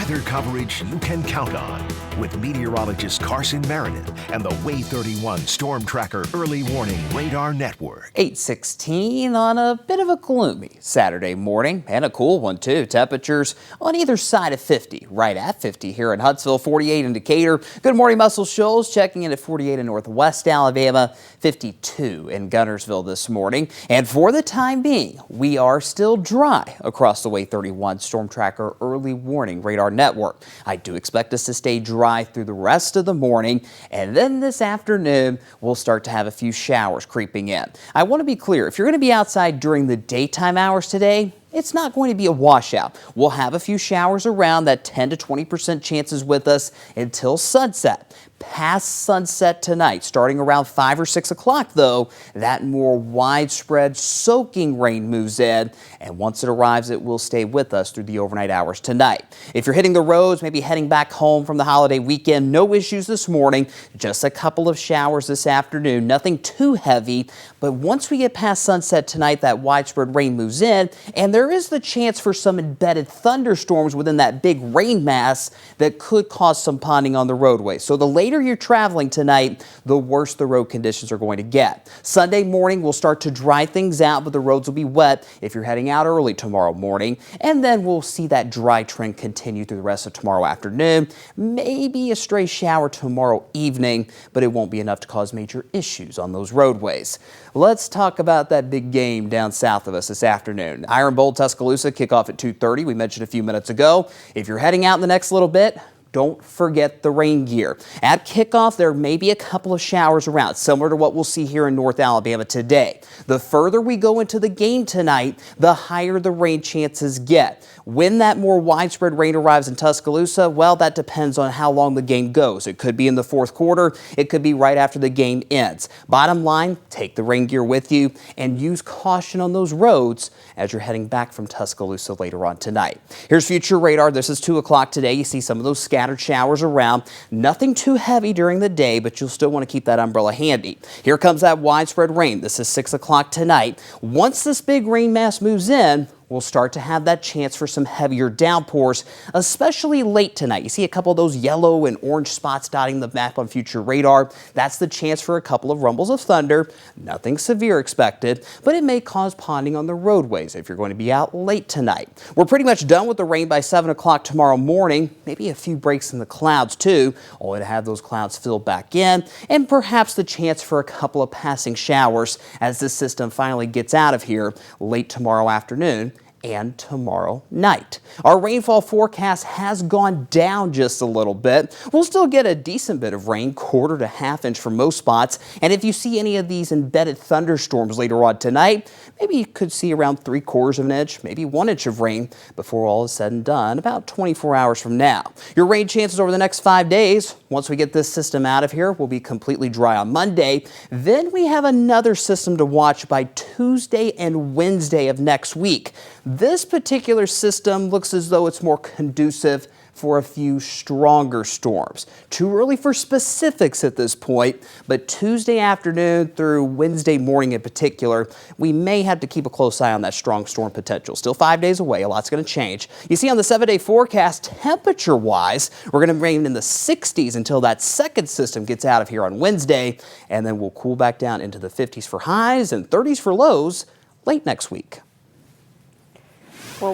Weather coverage you can count on with meteorologist Carson Meredith and the Way 31 Storm Tracker Early Warning Radar Network. 8:16 on a bit of a gloomy Saturday morning, and a cool one too. Temperatures on either side of 50, right at 50 here in Huntsville, 48 in Decatur. Good morning, Muscle Shoals, checking in at 48 in Northwest Alabama, 52 in Gunnersville this morning. And for the time being, we are still dry across the Way 31 Storm Tracker Early Warning Radar Network. I do expect us to stay dry through the rest of the morning, and then this afternoon we'll start to have a few showers creeping in. I want to be clear, if you're going to be outside during the daytime hours today, it's not going to be a washout. We'll have a few showers around, that 10 to 20% chances with us until sunset. Past sunset tonight, starting around 5 or 6 o'clock though, that more widespread soaking rain moves in, and once it arrives, it will stay with us through the overnight hours tonight. If you're hitting the roads, maybe heading back home from the holiday weekend, no issues this morning, just a couple of showers this afternoon, nothing too heavy, but once we get past sunset tonight, that widespread rain moves in, and there is the chance for some embedded thunderstorms within that big rain mass that could cause some ponding on the roadway. So the later you're traveling tonight, the worse the road conditions are going to get. Sunday morning will start to dry things out, but the roads will be wet if you're heading out early tomorrow morning. And then we'll see that dry trend continue through the rest of tomorrow afternoon. Maybe a stray shower tomorrow evening, but it won't be enough to cause major issues on those roadways. Let's talk about that big game down south of us this afternoon. Iron Bowl Tuscaloosa kickoff at 2:30. We mentioned a few minutes ago. If you're heading out in the next little bit, don't forget the rain gear. At kickoff, there may be a couple of showers around, similar to what we'll see here in North Alabama today. The further we go into the game tonight, the higher the rain chances get. When that more widespread rain arrives in Tuscaloosa, well, that depends on how long the game goes. It could be in the fourth quarter. It could be right after the game ends. Bottom line, take the rain gear with you and use caution on those roads as you're heading back from Tuscaloosa later on tonight. Here's future radar. This is 2 o'clock today. You see some of those scattered showers around. Nothing too heavy during the day, but you'll still want to keep that umbrella handy. Here comes that widespread rain. This is 6 o'clock tonight. Once this big rain mass moves in, we'll start to have that chance for some heavier downpours, especially late tonight. You see a couple of those yellow and orange spots dotting the map on future radar. That's the chance for a couple of rumbles of thunder. Nothing severe expected, but it may cause ponding on the roadways if you're going to be out late tonight. We're pretty much done with the rain by 7 o'clock tomorrow morning. Maybe a few breaks in the clouds too, only to have those clouds fill back in, and perhaps the chance for a couple of passing showers as this system finally gets out of here late tomorrow afternoon and tomorrow night. Our rainfall forecast has gone down just a little bit. We'll still get a decent bit of rain, 1/4 to 1/2 inch for most spots. And if you see any of these embedded thunderstorms later on tonight, maybe you could see around 3/4 of an inch, maybe 1 inch of rain before all is said and done about 24 hours from now. Your rain chances over the next 5 days, once we get this system out of here, will be completely dry on Monday. Then we have another system to watch by Tuesday and Wednesday of next week. This particular system looks as though it's more conducive for a few stronger storms. Too early for specifics at this point, but Tuesday afternoon through Wednesday morning in particular, we may have to keep a close eye on that strong storm potential. Still 5 days away, a lot's going to change. You see on the 7-day forecast, temperature-wise, we're going to remain in the 60s until that second system gets out of here on Wednesday, and then we'll cool back down into the 50s for highs and 30s for lows late next week.